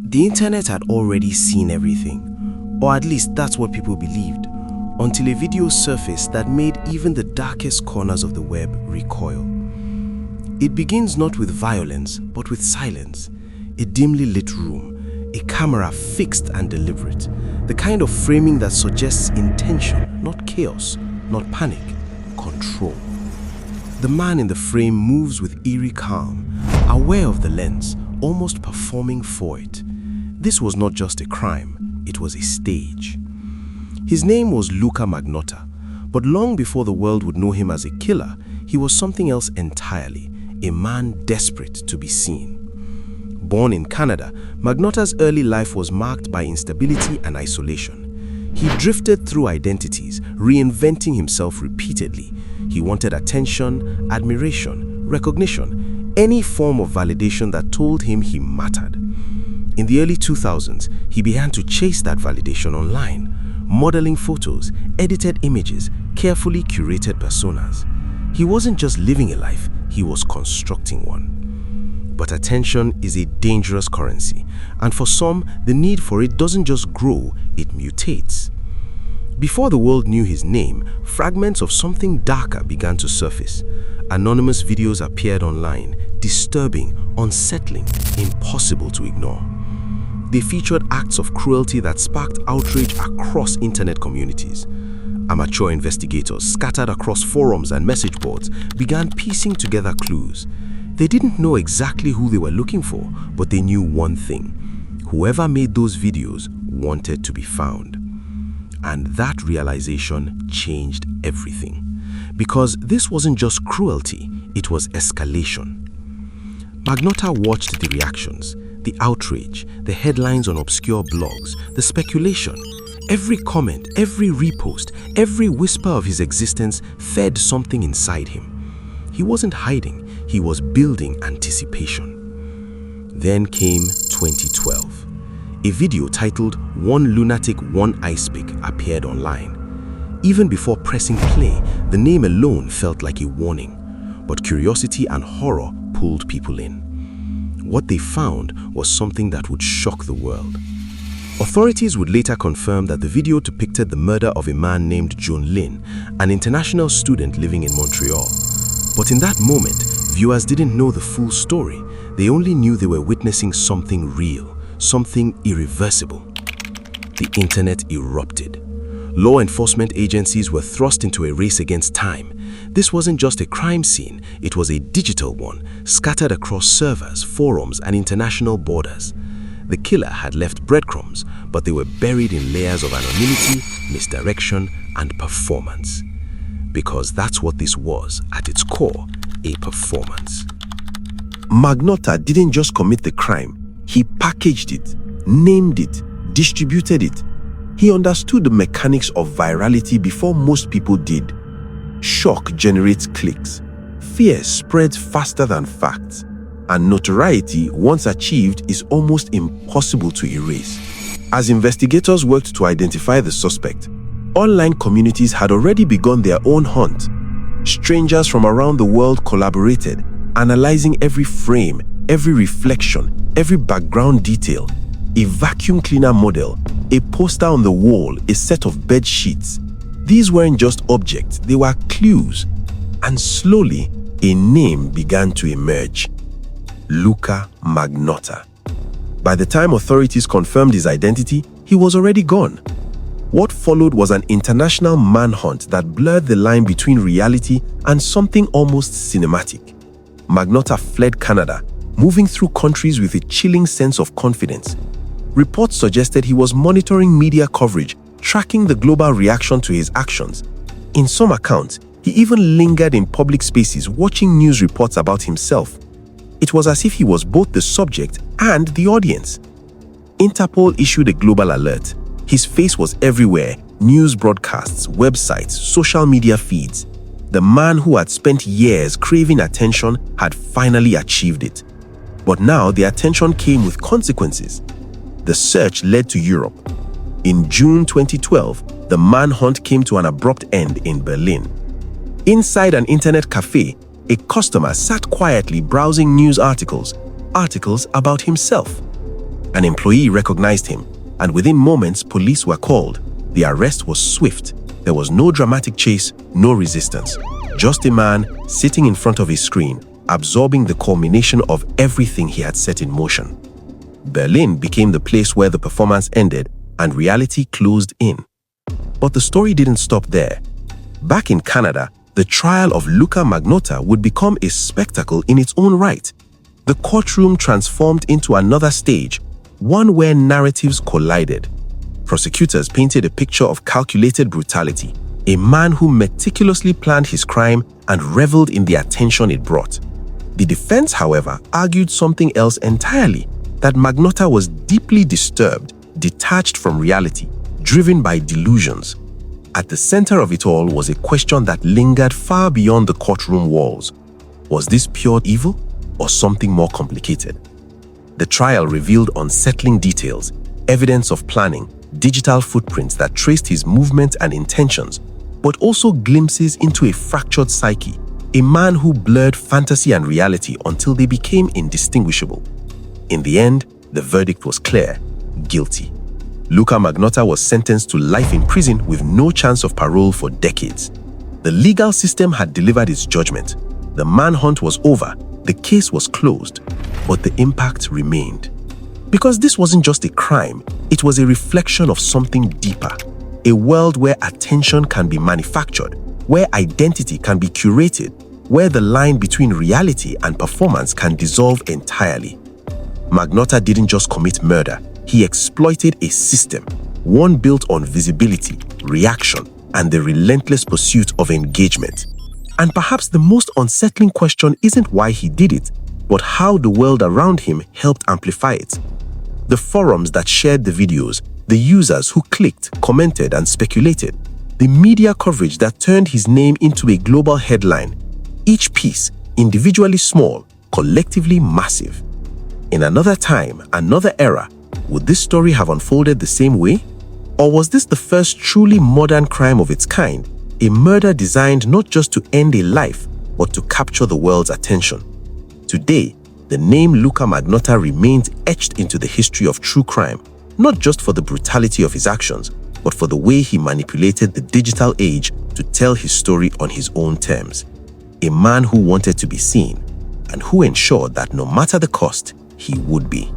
The internet had already seen everything, or at least that's what people believed, until a video surfaced that made even the darkest corners of the web recoil. It begins not with violence, but with silence. A dimly lit room, a camera fixed and deliberate, the kind of framing that suggests intention, not chaos, not panic, control. The man in the frame moves with eerie calm, aware of the lens, almost performing for it. This was not just a crime, it was a stage. His name was Luka Magnotta, but long before the world would know him as a killer, he was something else entirely, a man desperate to be seen. Born in Canada, Magnotta's early life was marked by instability and isolation. He drifted through identities, reinventing himself repeatedly. He wanted attention, admiration, recognition, any form of validation that told him he mattered. In the early 2000s, he began to chase that validation online, modeling photos, edited images, carefully curated personas. He wasn't just living a life, he was constructing one. But attention is a dangerous currency, and for some, the need for it doesn't just grow, it mutates. Before the world knew his name, fragments of something darker began to surface. Anonymous videos appeared online, disturbing, unsettling, impossible to ignore. They featured acts of cruelty that sparked outrage across internet communities. Amateur investigators scattered across forums and message boards began piecing together clues. They didn't know exactly who they were looking for, but they knew one thing: whoever made those videos wanted to be found. And that realization changed everything. Because this wasn't just cruelty, it was escalation. Magnotta watched the reactions, the outrage, the headlines on obscure blogs, the speculation. Every comment, every repost, every whisper of his existence fed something inside him. He wasn't hiding, he was building anticipation. Then came 2012. A video titled "One Lunatic, One Ice Pick" appeared online. Even before pressing play, the name alone felt like a warning. But curiosity and horror pulled people in. What they found was something that would shock the world. Authorities would later confirm that the video depicted the murder of a man named Jun Lin, an international student living in Montreal. But in that moment, viewers didn't know the full story. They only knew they were witnessing something real, something irreversible. The internet erupted. Law enforcement agencies were thrust into a race against time. This wasn't just a crime scene, it was a digital one, scattered across servers, forums, and international borders. The killer had left breadcrumbs, but they were buried in layers of anonymity, misdirection, and performance. Because that's what this was, at its core, a performance. Magnotta didn't just commit the crime, he packaged it, named it, distributed it. He understood the mechanics of virality before most people did. Shock generates clicks. Fear spreads faster than facts. And notoriety, once achieved, is almost impossible to erase. As investigators worked to identify the suspect, online communities had already begun their own hunt. Strangers from around the world collaborated, analyzing every frame, every reflection, every background detail. A vacuum cleaner model, a poster on the wall, a set of bed sheets. These weren't just objects, they were clues. And slowly, a name began to emerge. Luka Magnotta. By the time authorities confirmed his identity, he was already gone. What followed was an international manhunt that blurred the line between reality and something almost cinematic. Magnotta fled Canada, moving through countries with a chilling sense of confidence. Reports suggested he was monitoring media coverage, tracking the global reaction to his actions. In some accounts, he even lingered in public spaces watching news reports about himself. It was as if he was both the subject and the audience. Interpol issued a global alert. His face was everywhere: news broadcasts, websites, social media feeds. The man who had spent years craving attention had finally achieved it. But now the attention came with consequences. The search led to Europe. In June 2012, the manhunt came to an abrupt end in Berlin. Inside an internet cafe, a customer sat quietly browsing news articles about himself. An employee recognized him, and within moments, police were called. The arrest was swift. There was no dramatic chase, no resistance. Just a man sitting in front of his screen, absorbing the culmination of everything he had set in motion. Berlin became the place where the performance ended and reality closed in. But the story didn't stop there. Back in Canada, the trial of Luka Magnotta would become a spectacle in its own right. The courtroom transformed into another stage, one where narratives collided. Prosecutors painted a picture of calculated brutality, a man who meticulously planned his crime and reveled in the attention it brought. The defense, however, argued something else entirely, that Magnotta was deeply disturbed, detached from reality, driven by delusions. At the center of it all was a question that lingered far beyond the courtroom walls. Was this pure evil or something more complicated? The trial revealed unsettling details, evidence of planning, digital footprints that traced his movements and intentions, but also glimpses into a fractured psyche, a man who blurred fantasy and reality until they became indistinguishable. In the end, the verdict was clear: guilty. Luka Magnotta was sentenced to life in prison with no chance of parole for decades. The legal system had delivered its judgment. The manhunt was over, the case was closed, but the impact remained. Because this wasn't just a crime, it was a reflection of something deeper. A world where attention can be manufactured, where identity can be curated, where the line between reality and performance can dissolve entirely. Magnotta didn't just commit murder, he exploited a system, one built on visibility, reaction, and the relentless pursuit of engagement. And perhaps the most unsettling question isn't why he did it, but how the world around him helped amplify it. The forums that shared the videos, the users who clicked, commented, and speculated, the media coverage that turned his name into a global headline, each piece individually small, collectively massive. In another time, another era, would this story have unfolded the same way? Or was this the first truly modern crime of its kind, a murder designed not just to end a life, but to capture the world's attention? Today, the name Luka Magnotta remains etched into the history of true crime, not just for the brutality of his actions, but for the way he manipulated the digital age to tell his story on his own terms. A man who wanted to be seen, and who ensured that no matter the cost, he would be.